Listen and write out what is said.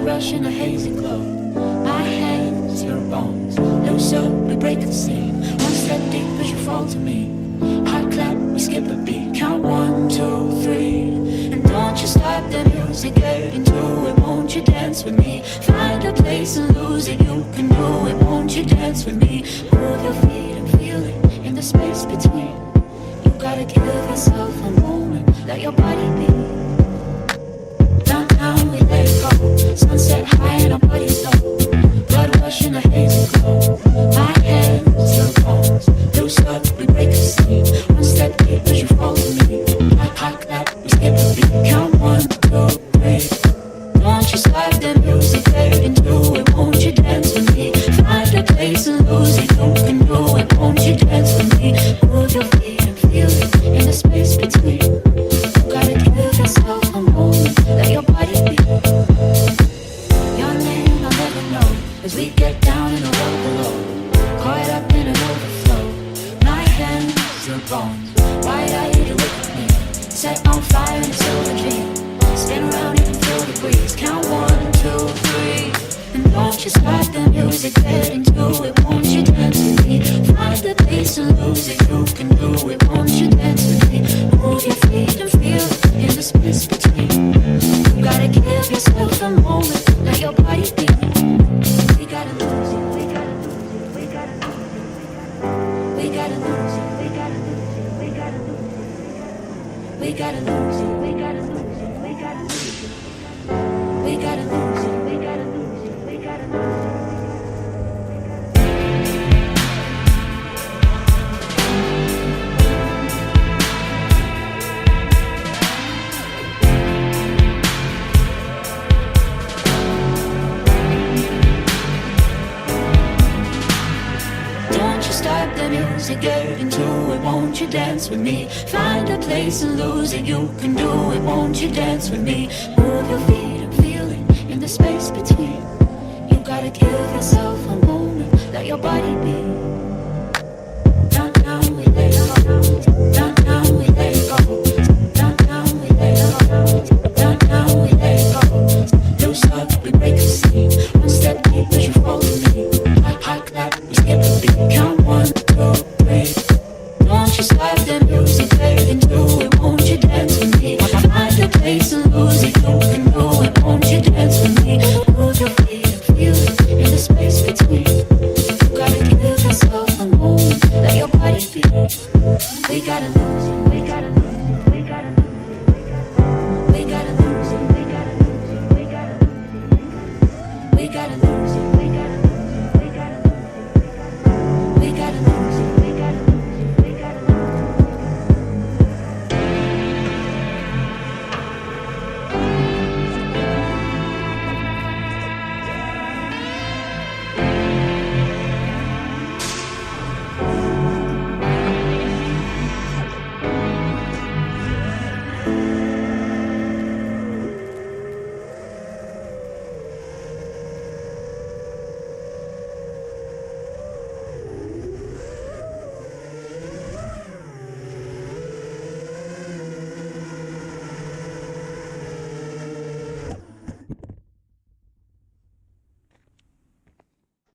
rush in a hazy glow. My hands, your bones, loose up, we break the scene. One step deep as you fall to me. Hot clap, we skip a beat. Count 1, 2, 3. And don't you stop the music, get into it. Won't you dance with me? Find a place and lose it. You can do it. Won't you dance with me? Move your feet and feel it in the space between. You gotta give yourself a moment. Let your body be. Downtown we let it go. Sunset high and our bodies low. Blood rush in a hazy glow. My hands, your bones, loose up, we break the scene. One step deep as you fall to me. Hot clap, we skip a beat. Count 1, 2, 3. Don't you stop the music, get into it. Won't you dance with me? Find a place and lose it. You can do it. Won't you dance with me? Move your feet and feel it in the space between. You gotta give yourself a moment. Let your body be. Your name I'll never know as we get down in the road below. Caught up in an overflow. My hands, your bones. Wide-eyed, you look at me. Set on fire in a silver dream. Spin around, you can feel the breeze. Count 1, 2, 3. And don't you stop the music, get into it. Won't you dance with me? Find the place and lose it. You can do it. Won't you dance with me? Move your feet and feel it in the space between. You gotta give yourself a moment. Let your body be. We gotta lose it. We gotta lose it. We gotta lose it. We gotta lose it. We gotta lose it. We gotta lose it. We gotta lose it. We gotta lose it. We gotta lose it. We gotta lose it. We gotta lose it. We gotta lose it. Stop the music, get into it. Won't you dance with me? Find a place and lose it. You can do it. Won't you dance with me? Move your feet and feel it in the space between. You gotta give yourself a moment. Let your body be. Downtown we let it go. Downtown we let it go. Downtown we let it go. Downtown we let it go. Loose up, we break the scene. One step deep as you fall to me. Hot clap, we skip a beat. Count 1, 2, 3. Don't you stop the music, get into it. Won't you dance with me? Find a place and lose it. You can do it. Won't you dance with me? Move your feet and feel it in the space between. You gotta give yourself a moment. Let your body be. We gotta lose it.